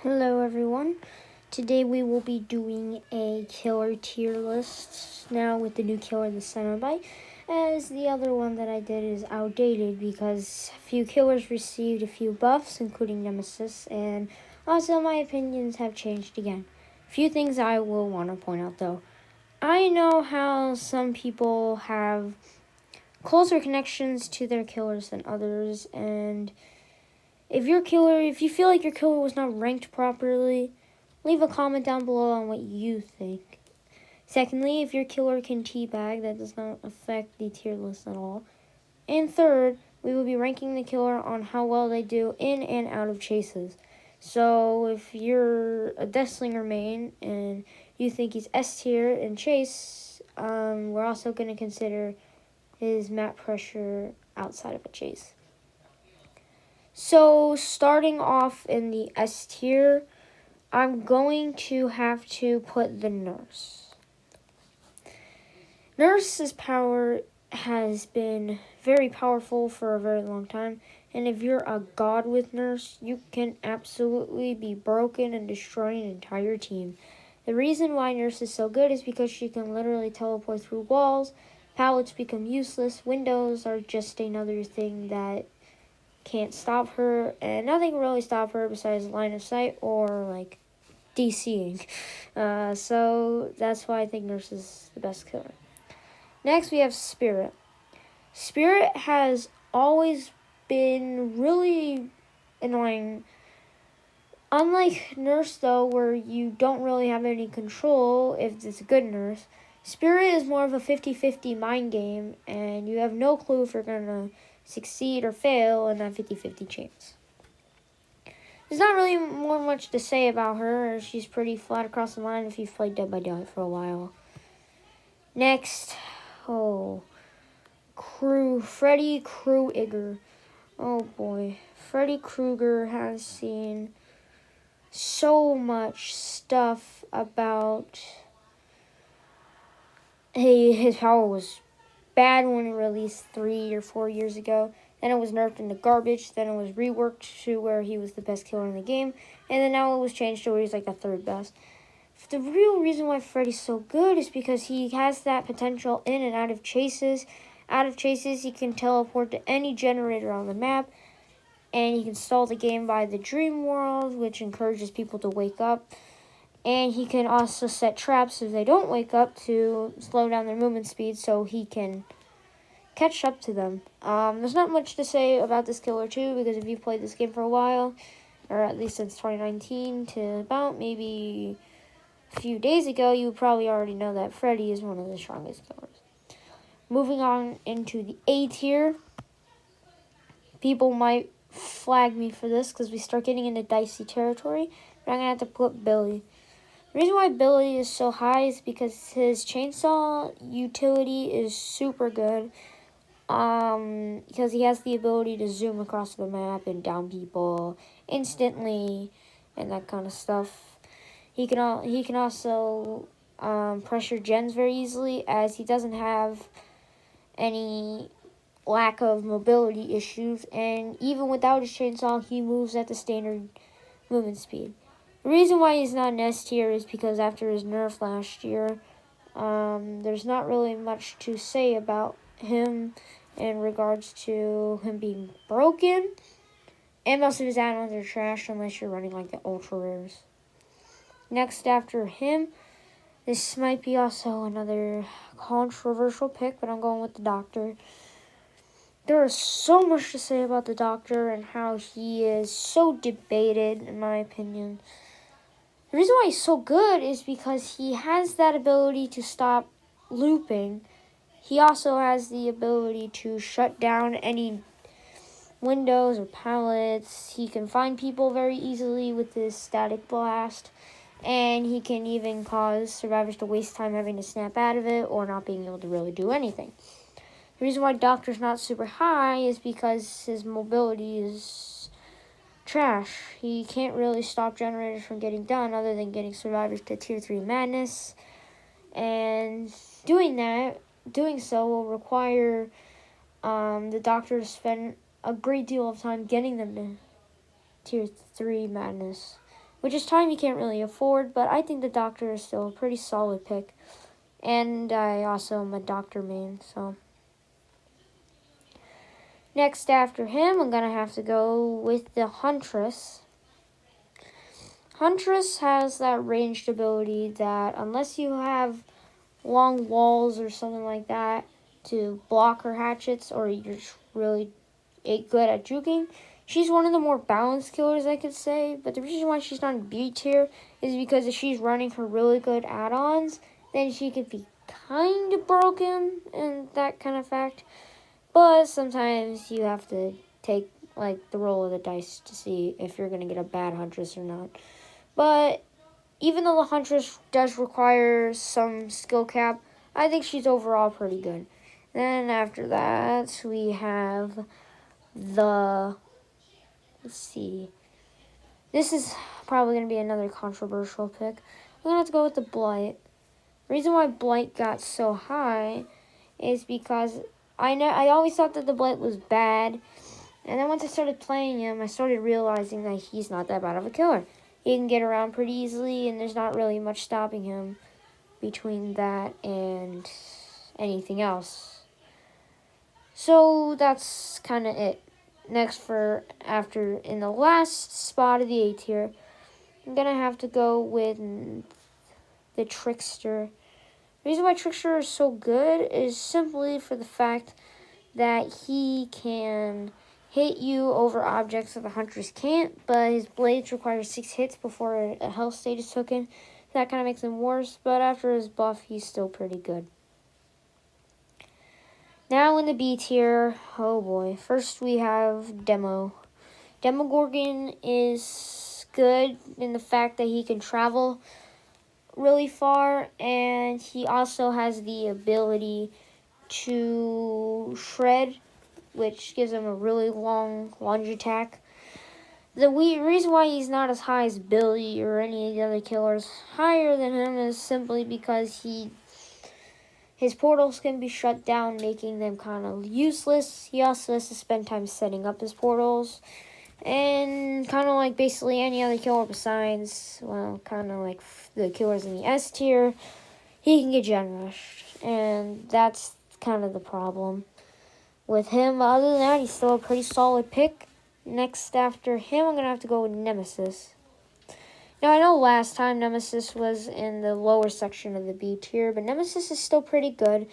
Hello everyone. Today we will be doing a killer tier list now with the new killer, the Cenobite, as the other one that I did is outdated because a few killers received a few buffs, including Nemesis, and also my opinions have changed again. A few things I will want to point out though. I know how some people have closer connections to their killers than others, and if you feel like your killer was not ranked properly, leave a comment down below on what you think. Secondly, if your killer can teabag, that does not affect the tier list at all. And third, we will be ranking the killer on how well they do in and out of chases. So if you're a Deathslinger main and you think he's S tier in chase, we're also going to consider his map pressure outside of a chase. So starting off in the S tier, I'm going to have to put the Nurse. Nurse's power has been very powerful for a very long time, and if you're a god with Nurse, you can absolutely be broken and destroy an entire team. The reason why Nurse is so good is because she can literally teleport through walls, pallets become useless, windows are just another thing that can't stop her, and nothing can really stop her besides line of sight or like DCing. So that's why I think Nurse is the best killer. Next, we have Spirit. Spirit has always been really annoying. Unlike Nurse, though, where you don't really have any control if it's a good Nurse, Spirit is more of a 50-50 mind game, and you have no clue if you're going to succeed or fail in that 50-50 chance. There's not really more much to say about her. She's pretty flat across the line if you've played Dead by Daylight for a while. Next, Freddy Krueger. Oh boy, Freddy Krueger has seen so much stuff about his power was bad when it released 3 or 4 years ago. Then it was nerfed into garbage. Then it was reworked to where he was the best killer in the game. And then now it was changed to where he's like the third best. The real reason why Freddy's so good is because he has that potential in and out of chases. Out of chases, he can teleport to any generator on the map. And he can stall the game by the dream world, which encourages people to wake up. And he can also set traps if they don't wake up to slow down their movement speed so he can catch up to them. There's not much to say about this killer too, because if you've played this game for a while, or at least since 2019 to about maybe a few days ago, you probably already know that Freddy is one of the strongest killers. Moving on into the A tier, people might flag me for this because we start getting into dicey territory, but I'm going to have to put Billy. The reason why Billy is so high is because his chainsaw utility is super good. Because he has the ability to zoom across the map and down people instantly and that kind of stuff. He can also pressure gens very easily, as he doesn't have any lack of mobility issues, and even without his chainsaw, he moves at the standard movement speed. The reason why he's not an S tier is because after his nerf last year, there's not really much to say about him in regards to him being broken, and most of his add-ons are trash unless you're running like the ultra rares. Next after him, this might be also another controversial pick, but I'm going with the Doctor. There is so much to say about the Doctor and how he is so debated, in my opinion. The reason why he's so good is because he has that ability to stop looping. He also has the ability to shut down any windows or pallets. He can find people very easily with his static blast. And he can even cause survivors to waste time having to snap out of it or not being able to really do anything. The reason why Doctor's not super high is because his mobility is trash. He can't really stop generators from getting done other than getting survivors to tier 3 madness. And doing so will require the Doctor to spend a great deal of time getting them to tier 3 madness. which is time you can't really afford, but I think the Doctor is still a pretty solid pick. And I also am a Doctor main, so. Next after him, I'm going to have to go with the Huntress. Huntress has that ranged ability that unless you have long walls or something like that to block her hatchets, or you're just really good at juking, she's one of the more balanced killers, I could say. But the reason why she's not in B tier is because if she's running her really good add-ons, then she could be kind of broken in that kind of fact. But sometimes you have to take like the roll of the dice to see if you're going to get a bad Huntress or not. But even though the Huntress does require some skill cap, I think she's overall pretty good. Then after that, we have the... Let's see. This is probably going to be another controversial pick. I'm going to have to go with the Blight. The reason why Blight got so high is because I always thought that the Blight was bad. And then once I started playing him, I started realizing that he's not that bad of a killer. He can get around pretty easily, and there's not really much stopping him between that and anything else. So that's kind of it. Next, in the last spot of the A tier, I'm going to have to go with the Trickster. The reason why Trickster is so good is simply for the fact that he can hit you over objects that the Huntress can't, but his blades require 6 hits before a health state is taken. That kind of makes him worse, but after his buff, he's still pretty good. Now in the B tier, oh boy. First we have Demo. Demogorgon is good in the fact that he can travel really far, and he also has the ability to shred, which gives him a really long lunge attack. The reason why he's not as high as Billy or any of the other killers higher than him is simply because his portals can be shut down, making them kind of useless. He also has to spend time setting up his portals. And kind of like basically any other killer besides, well, kind of like the killers in the S tier, he can get gen rushed. And that's kind of the problem with him. Other than that, he's still a pretty solid pick. Next after him, I'm going to have to go with Nemesis. Now, I know last time Nemesis was in the lower section of the B tier, but Nemesis is still pretty good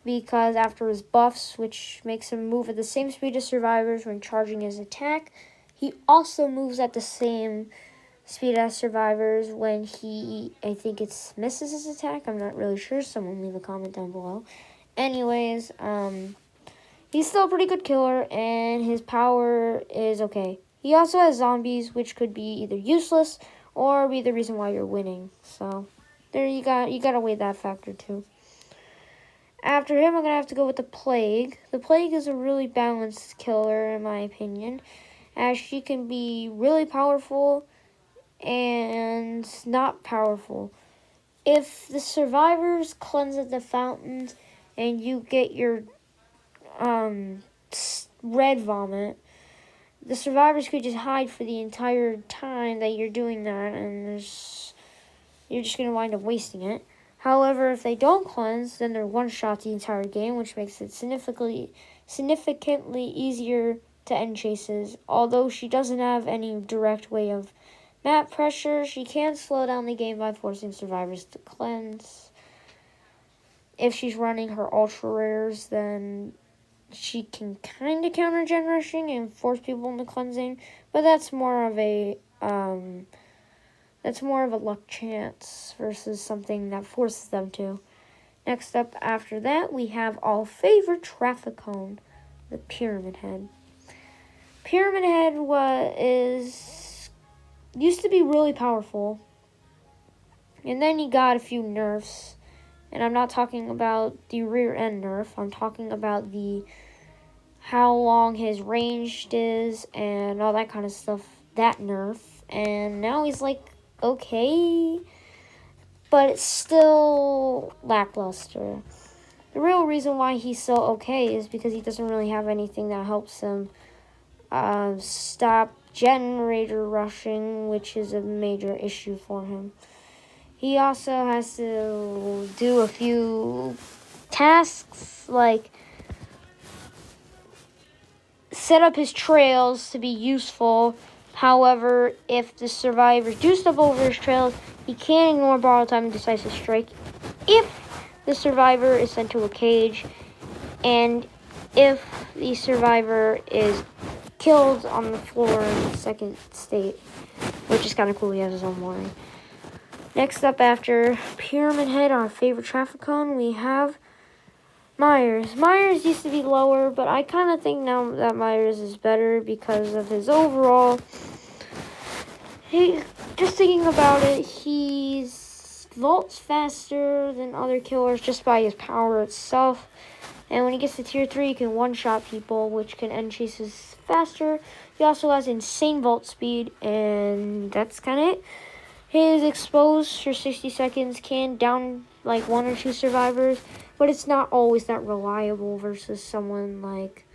because after his buffs, which makes him move at the same speed as survivors when charging his attack, he also moves at the same speed as survivors when he, I think it's misses his attack. I'm not really sure. Someone leave a comment down below. Anyways, he's still a pretty good killer, and his power is okay. He also has zombies, which could be either useless or be the reason why you're winning. So, there you gotta weigh that factor too. After him, I'm gonna have to go with the Plague. The Plague is a really balanced killer, in my opinion, as she can be really powerful and not powerful. If the survivors cleanse at the fountains and you get your red vomit, the survivors could just hide for the entire time that you're doing that, and you're just going to wind up wasting it. However, if they don't cleanse, then they're one-shot the entire game, which makes it significantly easier to end chases. Although she doesn't have any direct way of map pressure, she can slow down the game by forcing survivors to cleanse. If she's running her ultra rares, then she can kind of counter gen rushing and force people into cleansing, but that's more of a luck chance versus something that forces them to. Next up after that, we have our favorite traffic cone, the Pyramid Head. Pyramid Head used to be really powerful, and then he got a few nerfs. And I'm not talking about the rear end nerf. I'm talking about how long his range is and all that kind of stuff. That nerf. And now he's like, okay, but it's still lackluster. The real reason why he's so okay is because he doesn't really have anything that helps him stop generator rushing, which is a major issue for him. He also has to do a few tasks like set up his trails to be useful. However, if the survivors do step over his trails, he can ignore borrowed time and decisive strike if the survivor is sent to a cage, and if the survivor is killed on the floor in the second state, which is kind of cool. He has his own warning. Next up, after Pyramid Head, our favorite traffic cone, we have Myers. Myers used to be lower, but I kind of think now that Myers is better because of his overall. Just thinking about it, he vaults faster than other killers just by his power itself. And when he gets to tier 3, he can one-shot people, which can end chases faster. He also has insane vault speed, and that's kind of it. His expose for 60 seconds can down like 1 or 2 survivors, but it's not always that reliable versus someone like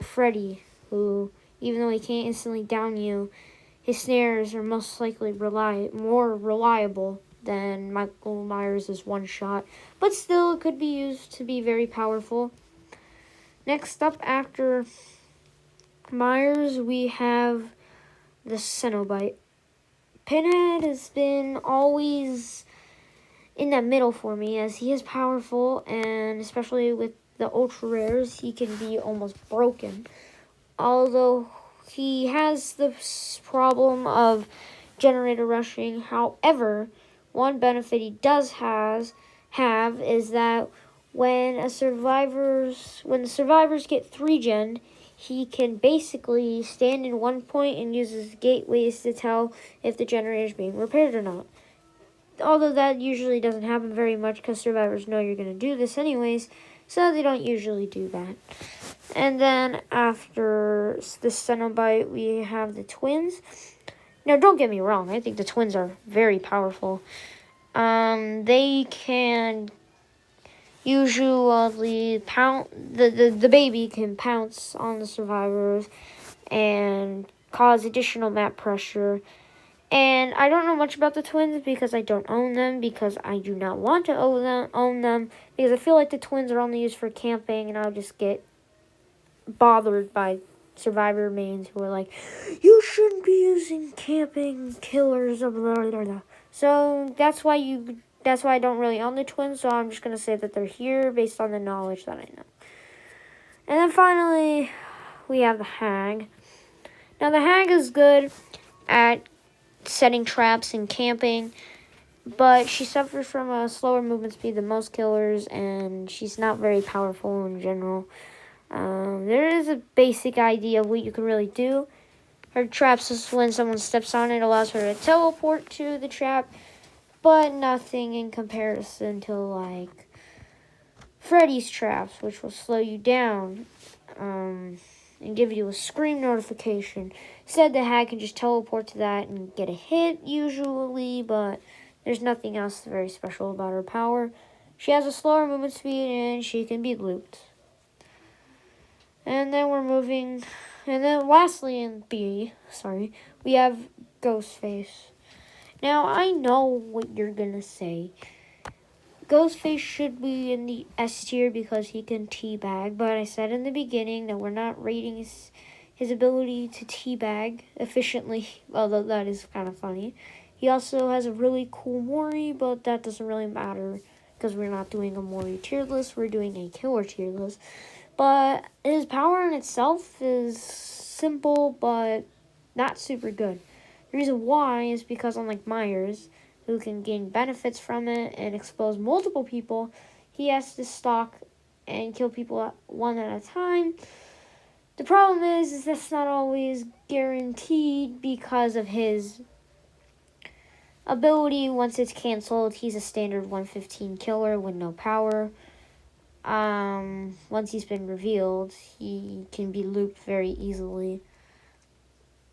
Freddy, who, even though he can't instantly down you, his snares are most likely more reliable than Michael Myers' one shot, but still it could be used to be very powerful. Next up, after Myers, we have the Cenobite. Pinhead has been always in that middle for me, as he is powerful, and especially with the ultra rares, he can be almost broken. Although he has the problem of generator rushing. However, one benefit he does have is that when the survivors get 3-gen, he can basically stand in one point and use his gateways to tell if the generator is being repaired or not. Although that usually doesn't happen very much because survivors know you're going to do this anyways, so they don't usually do that. And then after the Cenobite, we have the twins. Now, don't get me wrong, I think the twins are very powerful. They can usually the baby can pounce on the survivors and cause additional map pressure. And I don't know much about the twins because I don't own them, because I do not want to own them, because I feel like the twins are only used for camping, and I'll just get bothered by survivor mains who are like, you shouldn't be using camping killers, blah, blah, blah, blah. So that's why I don't really own the twins, so I'm just going to say that they're here based on the knowledge that I know. And then finally, we have the Hag. Now, the Hag is good at setting traps and camping, but she suffers from a slower movement speed than most killers, and she's not very powerful in general. There is a basic idea of what you can really do. Her traps is when someone steps on it, allows her to teleport to the trap, but nothing in comparison to like Freddy's traps, which will slow you down and give you a scream notification. Instead, the Hag can just teleport to that and get a hit usually, but there's nothing else very special about her power. She has a slower movement speed and she can be looped. And then lastly in B, we have Ghostface. Now, I know what you're gonna say. Ghostface should be in the S tier because he can teabag, but I said in the beginning that we're not rating his ability to teabag efficiently, although that is kind of funny. He also has a really cool Mori, but that doesn't really matter because we're not doing a Mori tier list, we're doing a killer tier list. But his power in itself is simple, but not super good. The reason why is because unlike Myers, who can gain benefits from it and expose multiple people, he has to stalk and kill people one at a time. The problem is that's not always guaranteed because of his ability. Once it's canceled, he's a standard 115 killer with no power. Once he's been revealed, he can be looped very easily.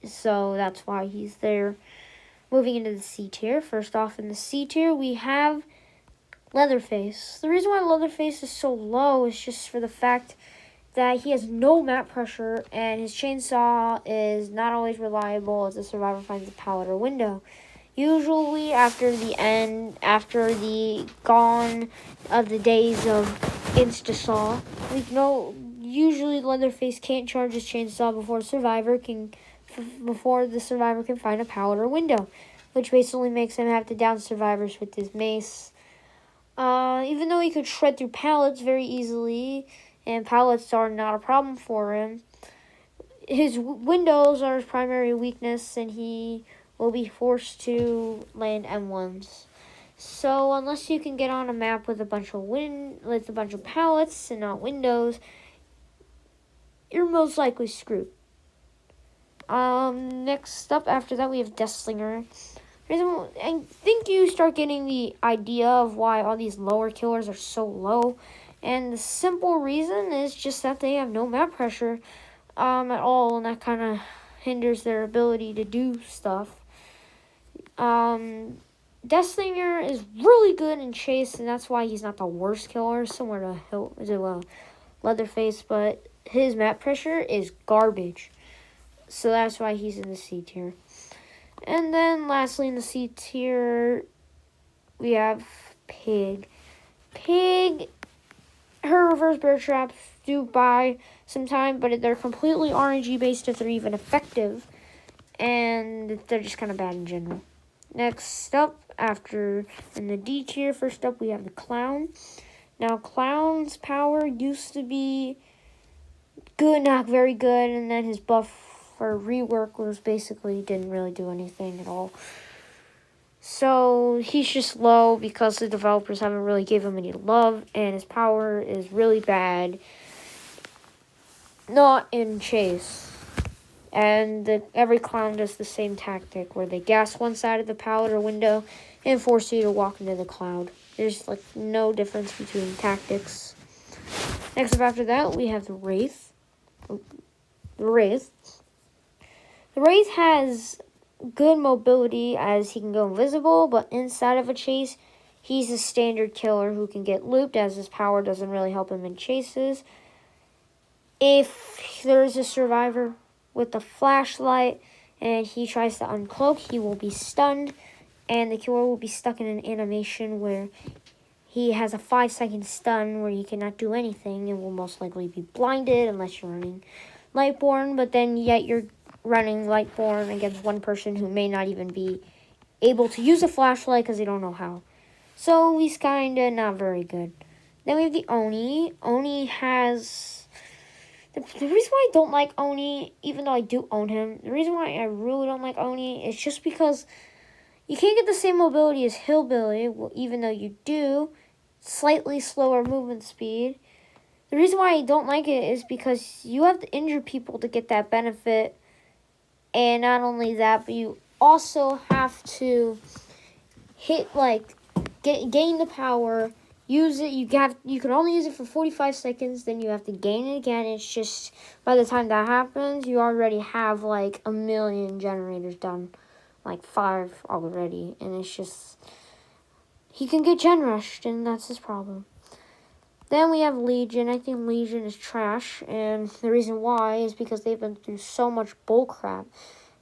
So that's why he's there. Moving into the C tier. First off, in the C tier, we have Leatherface. The reason why Leatherface is so low is just for the fact that he has no map pressure, and his chainsaw is not always reliable as the survivor finds a pallet or window. Usually after the gone of the days of Instasaw, usually Leatherface can't charge his chainsaw before the survivor can find a pallet or window, which basically makes him have to down survivors with his mace. Even though he could shred through pallets very easily, and pallets are not a problem for him, his windows are his primary weakness, and he will be forced to land M1s. So unless you can get on a map with a bunch of pallets and not windows, you're most likely screwed. Next up after that we have Deathslinger. I think you start getting the idea of why all these lower killers are so low. And the simple reason is just that they have no map pressure at all, and that kind of hinders their ability to do stuff. Deathslinger is really good in chase, and that's why he's not the worst killer, similar to Leatherface, but his map pressure is garbage. So that's why he's in the C tier. And then lastly in the C tier, we have Pig. Pig, her reverse bear traps do buy some time, but they're completely RNG based if they're even effective. And they're just kind of bad in general. Next up, in the D tier, first up we have the Clown. Now, Clown's power used to be good, not very good, and then his buff for rework was basically didn't really do anything at all. So he's just low because the developers haven't really given him any love, and his power is really bad. Not in chase. And every clown does the same tactic where they gas one side of the pallet or window and force you to walk into the cloud. There's no difference between tactics. Next up after that, we have the Wraith. The Wraith has good mobility as he can go invisible, but inside of a chase, he's a standard killer who can get looped as his power doesn't really help him in chases. If there's a survivor with a flashlight and he tries to uncloak, he will be stunned, and the killer will be stuck in an animation where he has a 5-second stun where he cannot do anything and will most likely be blinded unless you're running Lightborn, but then yet you're running Lightborn against one person who may not even be able to use a flashlight because they don't know how. So he's kind of not very good. Then we have the Oni. Oni has... The reason why I don't like Oni, even though I do own him, the reason why I really don't like Oni is just because you can't get the same mobility as Hillbilly, even though you do. Slightly slower movement speed. The reason why I don't like it is because you have to injure people to get that benefit. And not only that, but you also have to gain the power, use it. You can only use it for 45 seconds, then you have to gain it again. It's just, by the time that happens, you already have 1 million generators done. 5 already. And it's just, he can get gen rushed, and that's his problem. Then we have Legion. I think Legion is trash, and the reason why is because they've been through so much bullcrap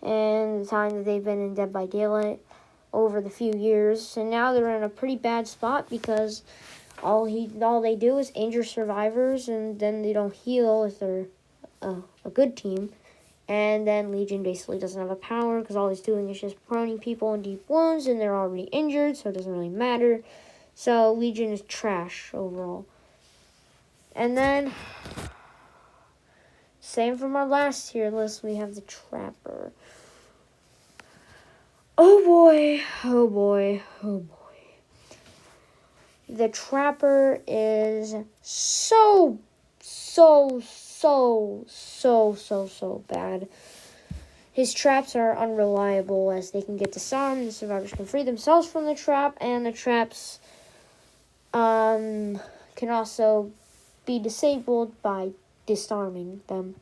in the time that they've been in Dead by Daylight over the few years, and now they're in a pretty bad spot because all they do is injure survivors, and then they don't heal if they're a good team, and then Legion basically doesn't have a power because all he's doing is just proning people in deep wounds, and they're already injured, so it doesn't really matter. So Legion is trash overall. And then, same from our last tier list, we have the Trapper. Oh boy, oh boy, oh boy. The Trapper is so bad. His traps are unreliable as they can get disarmed, the survivors can free themselves from the trap, and the traps can also be disabled by disarming them.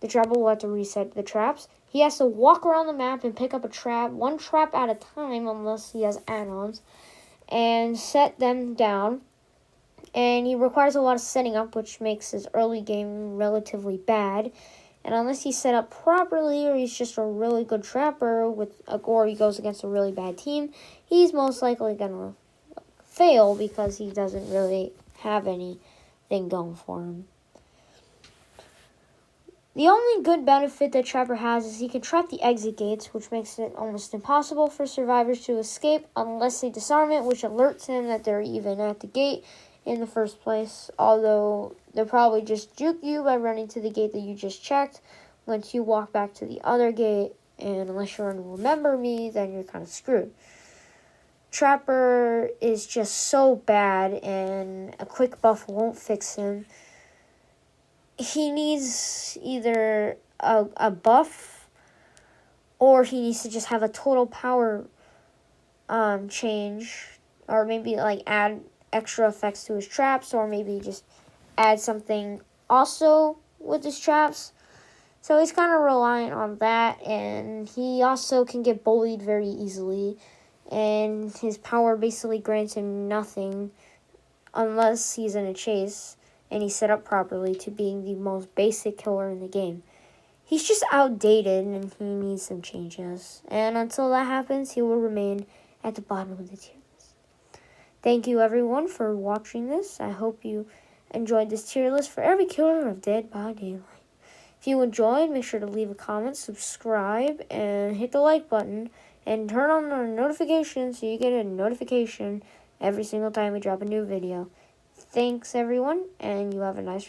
The Trapper will have to reset the traps. He has to walk around the map and pick up a trap, one trap at a time unless he has add-ons, and set them down. And he requires a lot of setting up, which makes his early game relatively bad. And unless he's set up properly, or he's just a really good trapper or he goes against a really bad team, he's most likely gonna fail because he doesn't really have anything going for him. The only good benefit that Trapper has is he can trap the exit gates, which makes it almost impossible for survivors to escape unless they disarm it, which alerts him that they're even at the gate in the first place. Although they'll probably just juke you by running to the gate that you just checked once you walk back to the other gate, and unless you're on Remember Me, then you're kind of screwed. Trapper is just so bad, and a quick buff won't fix him. He needs either a buff, or he needs to just have a total power change, or maybe like add extra effects to his traps, or maybe just add something also with his traps. So he's kind of reliant on that, and he also can get bullied very easily, and his power basically grants him nothing unless he's in a chase and he's set up properly to being the most basic killer in the game. He's just outdated and he needs some changes. And until that happens, he will remain at the bottom of the tier list. Thank you everyone for watching this. I hope you enjoyed this tier list for every killer of Dead by Daylight. If you enjoyed, make sure to leave a comment, subscribe, and hit the like button, and turn on the notifications so you get a notification every single time we drop a new video. Thanks everyone, and you have a nice